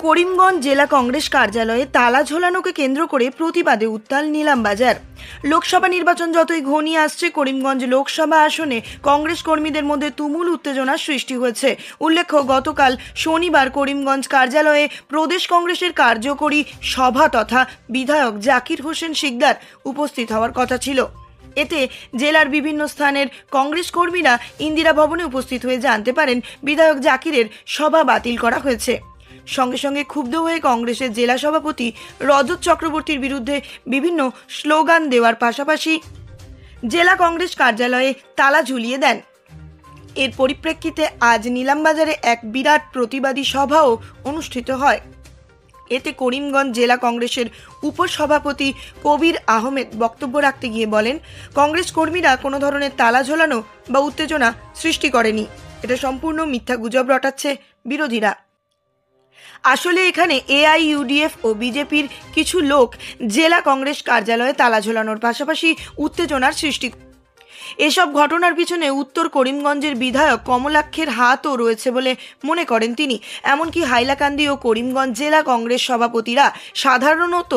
করিমগঞ্জ জেলা কংগ্রেস কার্যালয়ে তালা ঝোলানোকে কেন্দ্র করে প্রতিবাদে উত্তাল নিলামবাজার। লোকসভা নির্বাচন যতই ঘনিয়ে আসছে, করিমগঞ্জ লোকসভা আসনে কংগ্রেস কর্মীদের মধ্যে তুমুল উত্তেজনার সৃষ্টি হয়েছে। উল্লেখ্য, গতকাল শনিবার করিমগঞ্জ কার্যালয়ে প্রদেশ কংগ্রেসের কার্যকরী সভা তথা বিধায়ক জাকির হোসেন শিকদার উপস্থিত হওয়ার কথা ছিল। এতে জেলার বিভিন্ন স্থানের কংগ্রেস কর্মীরা ইন্দিরা ভবনে উপস্থিত হয়ে জানতে পারেন বিধায়ক জাকিরের সভা বাতিল করা হয়েছে। সঙ্গে সঙ্গে ক্ষুব্ধ হয়ে কংগ্রেসের জেলা সভাপতি রজত চক্রবর্তীর বিরুদ্ধে বিভিন্ন স্লোগান দেওয়ার পাশাপাশি জেলা কংগ্রেস কার্যালয়ে তালা ঝুলিয়ে দেন। এর পরিপ্রেক্ষিতে আজ নিলামবাজারে এক বিরাট প্রতিবাদী সভাও অনুষ্ঠিত হয়। এতে করিমগঞ্জ জেলা কংগ্রেসের উপসভাপতি কবির আহমেদ বক্তব্য রাখতে গিয়ে বলেন, কংগ্রেস কর্মীরা কোনো ধরনের তালা ঝোলানো বা উত্তেজনা সৃষ্টি করেনি। এটা সম্পূর্ণ মিথ্যা গুজব রটাচ্ছে বিরোধীরা। আসলে এখানে এআইইউডিএফ ও বিজেপির কিছু লোক জেলা কংগ্রেস কার্যালয়ে তালা ঝোলানোর পাশাপাশি উত্তেজনার সৃষ্টি। এসব ঘটনার পিছনে উত্তর করিমগঞ্জের বিধায়ক কমলাক্ষের হাতও রয়েছে বলে মনে করেন তিনি। এমনকি হাইলাকান্দি ও করিমগঞ্জ জেলা কংগ্রেস সভাপতিরা সাধারণত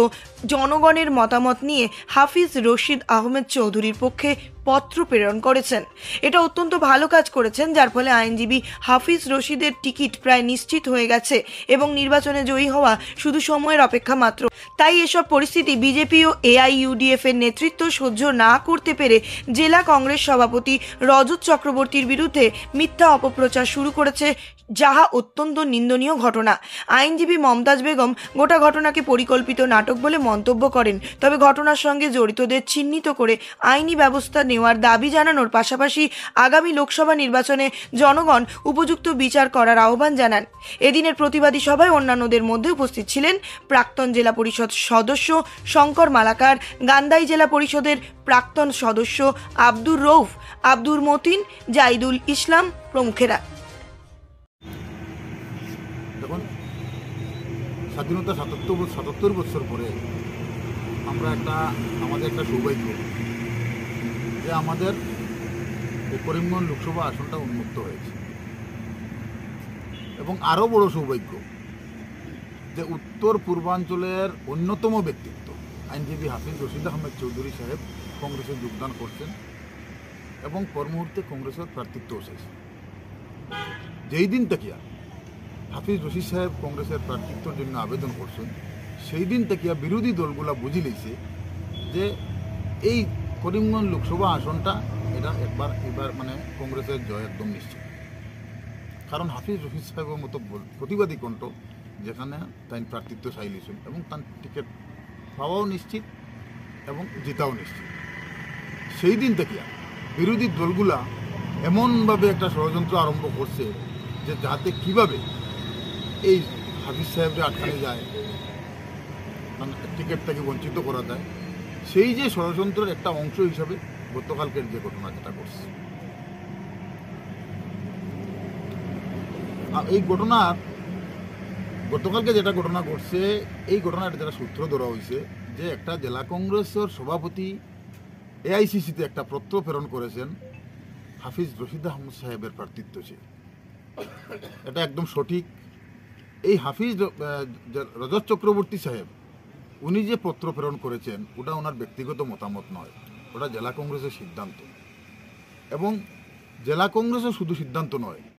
জনগণের মতামত নিয়ে হাফিজ রশিদ আহমেদ চৌধুরীর পক্ষে পত্র প্রেরণ করেছেন। এটা অত্যন্ত ভালো কাজ করেছেন, যার ফলে আইনজীবী হাফিজ রশিদের টিকিট প্রায় নিশ্চিত হয়ে গেছে এবং নির্বাচনে জয়ী হওয়া শুধু সময়ের অপেক্ষা মাত্র। তাই এসব পরিস্থিতি বিজেপি ও এআইইউডিএফ এর নেতৃত্ব সহ্য না করতে পেরে জেলা কংগ্রেস সভাপতি রজত চক্রবর্তীর বিরুদ্ধে মিথ্যা অপপ্রচার শুরু করেছে, যাহা অত্যন্ত নিন্দনীয় ঘটনা। আইনজীবী মমতাজ বেগম গোটা ঘটনাকে পরিকল্পিত নাটক বলে মন্তব্য করেন। তবে ঘটনার সঙ্গে জড়িতদের চিহ্নিত করে আইনি ব্যবস্থা নেওয়ার দাবি জানানোর পাশাপাশি আগামী লোকসভা নির্বাচনে জনগণ উপযুক্ত বিচার করার আহ্বান জানান। এদিনের প্রতিবাদী সভায় অন্যান্যদের মধ্যে উপস্থিত ছিলেন প্রাক্তন জেলা পরিষদ সদস্য শঙ্কর মালাকার, গান্ধাই জেলা পরিষদের প্রাক্তন সদস্য আব্দুর রৌফ, আব্দুর মতিন, জাইদুল ইসলাম প্রমুখেরা। দেখুন, স্বাধীনতা ৭৭ বছর পরে আমাদের একটা সৌভাগ্য যে আমাদের করিমগঞ্জ লোকসভা আসনটা উন্মুক্ত হয়েছে, এবং আরও বড় সৌভাগ্য যে উত্তর পূর্বাঞ্চলের অন্যতম ব্যক্তিত্ব আইনজীবী হাফিজ রশিদ আহমেদ চৌধুরী সাহেব কংগ্রেসে যোগদান করছেন এবং পর মুহূর্তে কংগ্রেসের প্রার্থিত্ব এসেছে। যেই দিন থেকে হাফিজ রশিদ সাহেব কংগ্রেসের প্রার্থিত্বর জন্য আবেদন করছেন, সেই দিন থেকে বিরোধী দলগুলা বুঝি লইছে যে এই করিমগঞ্জ লোকসভা আসনটা এবার কংগ্রেসের জয় একদম নিশ্চিত। কারণ হাফিজ রশিদ সাহেবের মতো প্রতিবাদী কণ্ঠ যেখানে তাই প্রার্থিত্ব চাইলেছেন এবং তার টিকিট পাওয়াও নিশ্চিত এবং জিতাও নিশ্চিত। সেই দিন থেকে বিরোধী দলগুলা এমনভাবে একটা ষড়যন্ত্র আরম্ভ করছে যে যাতে কিভাবে এই হাফিজ সাহেবকে আটকানো যায়, টিকিট থেকে বঞ্চিত করা যায়, সেই যে ষড়যন্ত্রের একটা অংশ হিসাবে গতকালকের যে ঘটনা যেটা করছে। এই গতকালকে যেটা ঘটনা ঘটছে, এই ঘটনার যেটা সূত্র ধরা হয়েছে যে একটা জেলা কংগ্রেসের সভাপতি এআইসিসিতে একটা পত্র প্রেরণ করেছেন হাফিজ রশিদ আহমদ সাহেবের প্রার্থিত্ব চেয়ে। এটা একদম সঠিক। এই হাফিজ রজত চক্রবর্তী সাহেব উনি যে পত্র প্রেরণ করেছেন ওটা ওনার ব্যক্তিগত মতামত নয়, ওটা জেলা কংগ্রেসের সিদ্ধান্ত। এবং জেলা কংগ্রেসের শুধু সিদ্ধান্ত নয়,